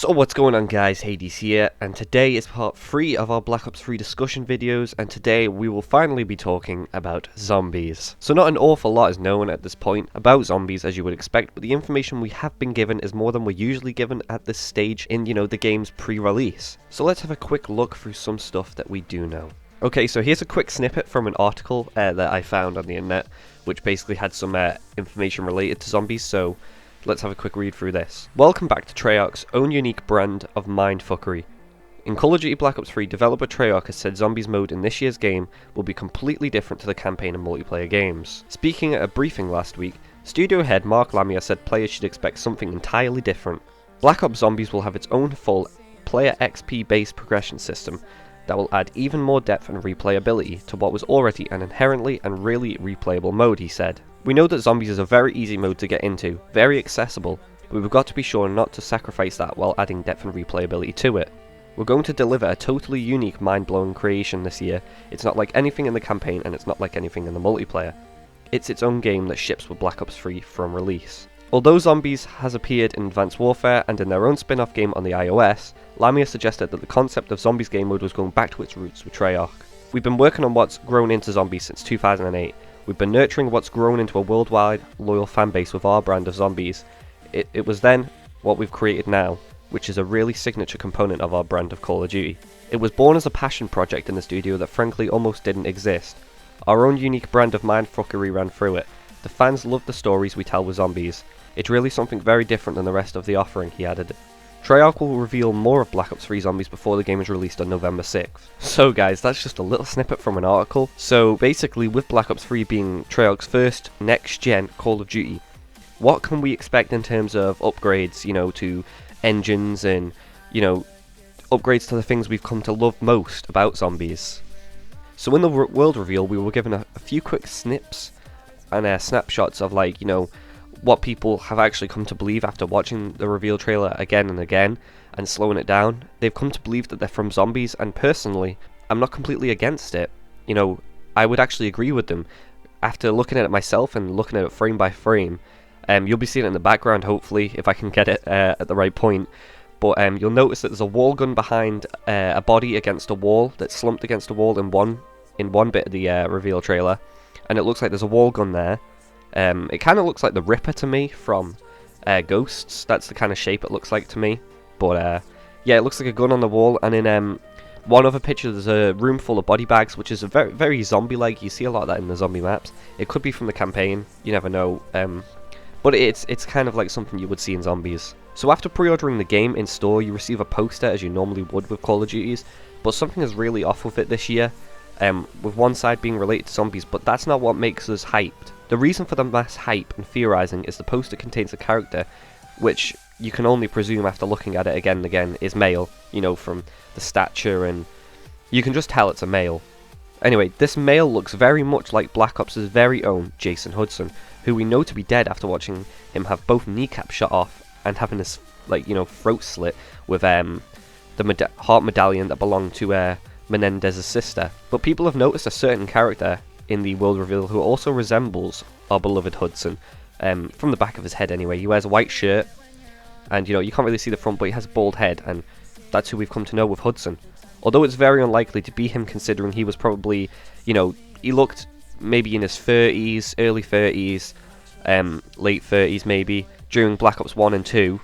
So what's going on guys, Hades here, and today is part 3 of our Black Ops 3 discussion videos, and today we will finally be talking about zombies. So not an awful lot is known at this point about zombies as you would expect, but the information we have been given is more than we're usually given at this stage in, the game's pre-release. So let's have a quick look through some stuff that we do know. Okay, so here's a quick snippet from an article that I found on the internet, which basically had some information related to zombies, so let's have a quick read through this. Welcome back to Treyarch's own unique brand of mindfuckery. In Call of Duty Black Ops 3, developer Treyarch has said Zombies mode in this year's game will be completely different to the campaign and multiplayer games. Speaking at a briefing last week, studio head Mark Lamia said players should expect something entirely different. Black Ops Zombies will have its own full player XP based progression system that will add even more depth and replayability to what was already an inherently and really replayable mode, he said. We know that Zombies is a very easy mode to get into, very accessible, but we've got to be sure not to sacrifice that while adding depth and replayability to it. We're going to deliver a totally unique, mind-blowing creation this year. It's not like anything in the campaign and it's not like anything in the multiplayer. It's its own game that ships with Black Ops 3 from release. Although Zombies has appeared in Advanced Warfare and in their own spin-off game on the iOS, Lamia suggested that the concept of Zombies game mode was going back to its roots with Treyarch. We've been working on what's grown into Zombies since 2008. We've been nurturing what's grown into a worldwide loyal fanbase with our brand of Zombies. It was then what we've created now, which is a really signature component of our brand of Call of Duty. It was born as a passion project in the studio that frankly almost didn't exist. Our own unique brand of mindfuckery ran through it. The fans love the stories we tell with Zombies. It's really something very different than the rest of the offering, he added. Treyarch will reveal more of Black Ops 3 Zombies before the game is released on November 6th. So guys, that's just a little snippet from an article. So basically, with Black Ops 3 being Treyarch's first next-gen Call of Duty, what can we expect in terms of upgrades, to engines and, upgrades to the things we've come to love most about Zombies? So in the world reveal, we were given a few quick snips and snapshots of, what people have actually come to believe after watching the reveal trailer again and again and slowing it down. They've come to believe that they're from Zombies, and personally, I'm not completely against it. I would actually agree with them. After looking at it myself and looking at it frame by frame, you'll be seeing it in the background hopefully, if I can get it at the right point. But you'll notice that there's a wall gun behind a body against a wall that's slumped against a wall in one bit of the reveal trailer, and it looks like there's a wall gun there. It kind of looks like the Ripper to me from Ghosts. That's the kind of shape it looks like to me. But yeah, it looks like a gun on the wall. And in one other picture, there's a room full of body bags, which is a very, very zombie-like. You see a lot of that in the zombie maps. It could be from the campaign. You never know. But it's kind of like something you would see in Zombies. So after pre-ordering the game in store, you receive a poster as you normally would with Call of Duties. But something is really off with it this year. With one side being related to Zombies, but that's not what makes us hyped. The reason for the mass hype and theorizing is the poster contains a character which you can only presume after looking at it again and again is male, from the stature, and you can just tell it's a male. Anyway, this male looks very much like Black Ops' very own Jason Hudson, who we know to be dead after watching him have both kneecaps shot off and having his, throat slit with the heart medallion that belonged to Menendez's sister. But people have noticed a certain character in the world reveal who also resembles our beloved Hudson, from the back of his head anyway. He wears a white shirt, and you can't really see the front, but he has a bald head, and that's who we've come to know with Hudson. Although it's very unlikely to be him, considering he was probably, he looked maybe in his 30s, early 30s, late 30s maybe, during Black Ops 1 and 2,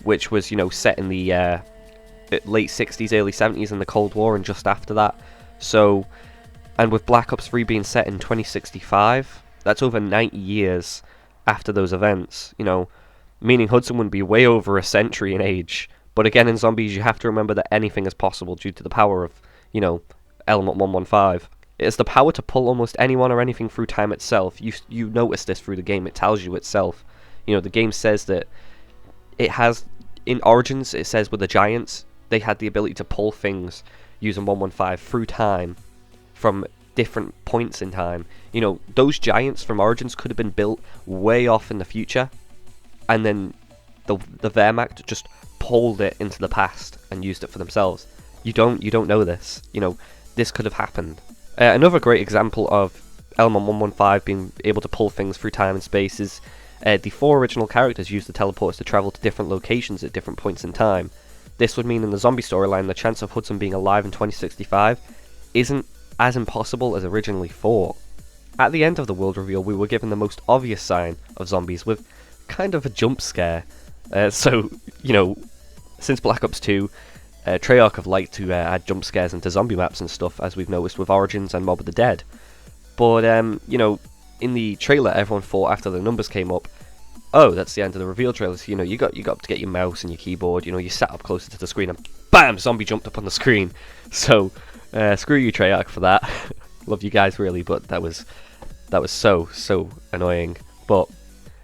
which was, set in the late 60s, early 70s in the Cold War and just after that. So, and with Black Ops 3 being set in 2065, that's over 90 years after those events, meaning Hudson would be way over a century in age. But again, in Zombies, you have to remember that anything is possible due to the power of, Element 115. It has the power to pull almost anyone or anything through time itself. You notice this through the game, it tells you itself. The game says that it has, in Origins, it says with the Giants, they had the ability to pull things using 115 through time from different points in time. Those Giants from Origins could have been built way off in the future, and then the Wehrmacht just pulled it into the past and used it for themselves. You don't know this. This could have happened. Another great example of Element 115 being able to pull things through time and space is the 4 original characters used the teleporters to travel to different locations at different points in time. This would mean in the zombie storyline the chance of Hudson being alive in 2065 isn't as impossible as originally thought. At the end of the world reveal, we were given the most obvious sign of zombies with kind of a jump scare. So, you know, since Black Ops 2, Treyarch have liked to add jump scares into zombie maps and stuff, as we've noticed with Origins and Mob of the Dead. But, you know, in the trailer, everyone thought after the numbers came up, oh, that's the end of the reveal trailer. So, you know, you got to get your mouse and your keyboard. You know, you sat up closer to the screen and BAM! Zombie jumped up on the screen. So, screw you, Treyarch, for that. Love you guys, really, but that was so annoying. But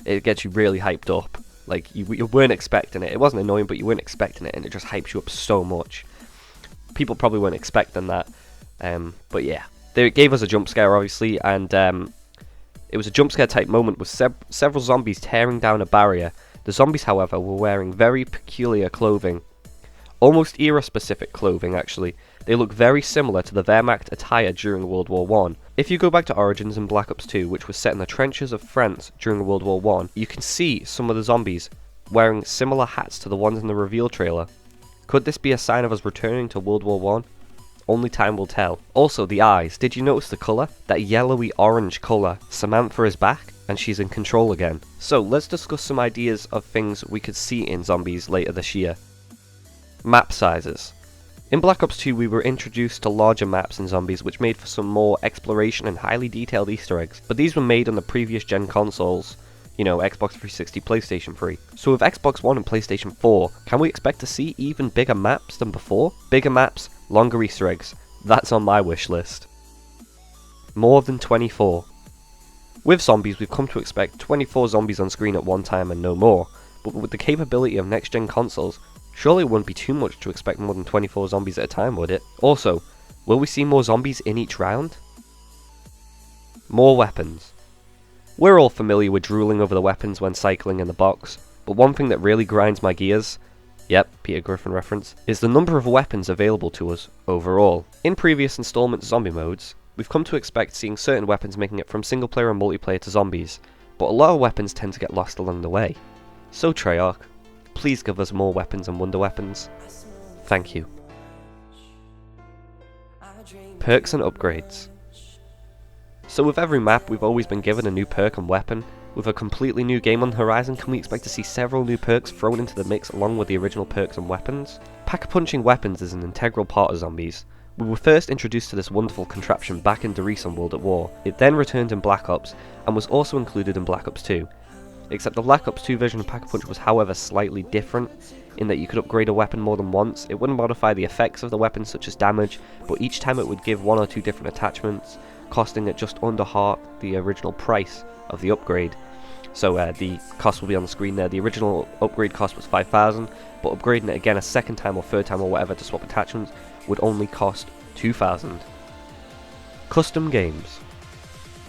it gets you really hyped up. Like, you weren't expecting it. It wasn't annoying, but you weren't expecting it, and it just hypes you up so much. People probably weren't expecting that. But yeah, they gave us a jump scare, obviously, and it was a jump scare type moment with several zombies tearing down a barrier. The zombies, however, were wearing very peculiar clothing. Almost era-specific clothing, actually. They look very similar to the Wehrmacht attire during World War I. If you go back to Origins and Black Ops 2, which was set in the trenches of France during World War I, you can see some of the zombies wearing similar hats to the ones in the reveal trailer. Could this be a sign of us returning to World War I? Only time will tell. Also, the eyes. Did you notice the colour? That yellowy orange colour. Samantha is back, and she's in control again. So, let's discuss some ideas of things we could see in zombies later this year. Map sizes. In Black Ops 2 we were introduced to larger maps in zombies which made for some more exploration and highly detailed Easter eggs, but these were made on the previous gen consoles, you know, Xbox 360, PlayStation 3. So with Xbox One and PlayStation 4, can we expect to see even bigger maps than before? Bigger maps, longer Easter eggs, that's on my wish list. More than 24. With zombies we've come to expect 24 zombies on screen at one time and no more, but with the capability of next gen consoles, surely it wouldn't be too much to expect more than 24 zombies at a time, would it? Also, will we see more zombies in each round? More weapons. We're all familiar with drooling over the weapons when cycling in the box, but one thing that really grinds my gears, yep, Peter Griffin reference, is the number of weapons available to us overall. In previous installment zombie modes, we've come to expect seeing certain weapons making it from single player and multiplayer to zombies, but a lot of weapons tend to get lost along the way. So Treyarch, please give us more weapons and wonder weapons. Thank you. Perks and upgrades. So with every map we've always been given a new perk and weapon. With a completely new game on the horizon, can we expect to see several new perks thrown into the mix along with the original perks and weapons? Pack-a-punching weapons is an integral part of zombies. We were first introduced to this wonderful contraption back in Derice on World at War. It then returned in Black Ops, and was also included in Black Ops 2. Except the Black Ops 2 version of Pack-a-Punch was however slightly different, in that you could upgrade a weapon more than once. It wouldn't modify the effects of the weapon such as damage, but each time it would give one or two different attachments, costing it just under half the original price of the upgrade. So the cost will be on the screen there. The original upgrade cost was 5,000, but upgrading it again a second time or third time or whatever to swap attachments would only cost 2,000. Custom games.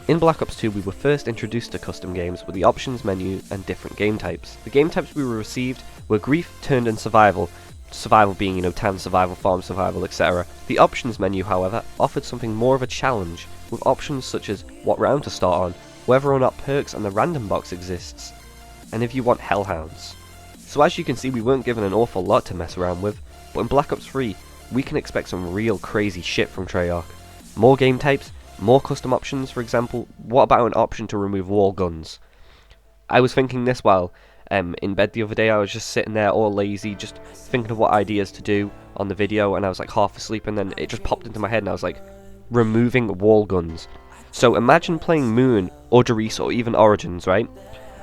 In Black Ops 2 we were first introduced to custom games with the options menu and different game types. The game types we received were grief, turned and survival. Survival being, you know, town survival, farm survival, etc. The options menu, however, offered something more of a challenge, with options such as what round to start on, whether or not perks and the random box exists, and if you want hellhounds. So as you can see, we weren't given an awful lot to mess around with, but in Black Ops 3 we can expect some real crazy shit from Treyarch. More game types, more custom options. For example, what about an option to remove wall guns? I was thinking this while in bed the other day. I was just sitting there all lazy, just thinking of what ideas to do on the video, and I was like half asleep, and then it just popped into my head and I was like, removing wall guns. So imagine playing Moon or Derice or even Origins, right?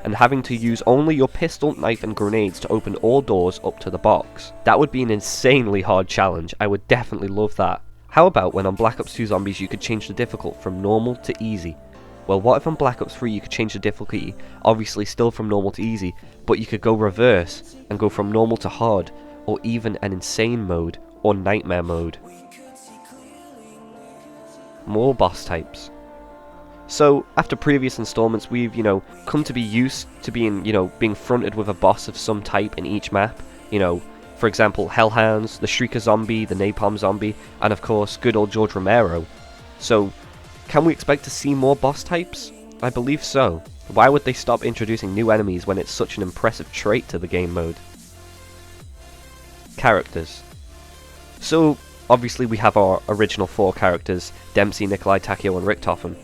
And having to use only your pistol, knife and grenades to open all doors up to the box. That would be an insanely hard challenge. I would definitely love that. How about when on Black Ops 2 Zombies you could change the difficult from normal to easy? Well, what if on Black Ops 3 you could change the difficulty, obviously still from normal to easy, but you could go reverse and go from normal to hard, or even an insane mode or nightmare mode. More boss types. So, after previous installments we've, come to be used to being fronted with a boss of some type in each map. For example, Hellhounds, the Shrieker Zombie, the Napalm Zombie, and of course, good old George Romero. So, can we expect to see more boss types? I believe so. Why would they stop introducing new enemies when it's such an impressive trait to the game mode? Characters. So, obviously we have our original 4 characters, Dempsey, Nikolai, Takio and Richtofen.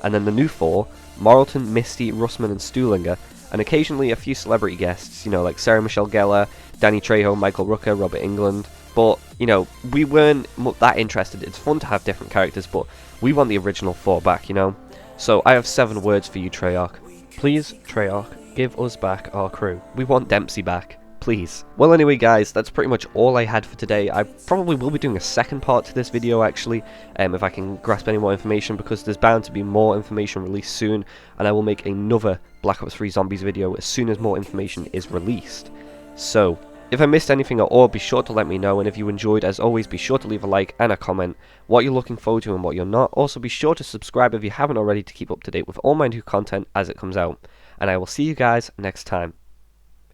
And then the new 4, Morrilton, Misty, Russman and Stuhlinger, and occasionally a few celebrity guests, you know, like Sarah Michelle Gellar, Danny Trejo, Michael Rooker, Robert Englund. But, you know, we weren't that interested. It's fun to have different characters, but we want the original 4 back, you know? So I have 7 words for you, Treyarch. Please, Treyarch, give us back our crew. We want Dempsey back. Please. Well, anyway guys, that's pretty much all I had for today. I probably will be doing a second part to this video actually, if I can grasp any more information, because there's bound to be more information released soon, and I will make another Black Ops 3 Zombies video as soon as more information is released. So, if I missed anything at all, be sure to let me know, and if you enjoyed, as always, be sure to leave a like and a comment, what you're looking forward to and what you're not. Also, be sure to subscribe if you haven't already to keep up to date with all my new content as it comes out, and I will see you guys next time.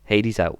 Hades out.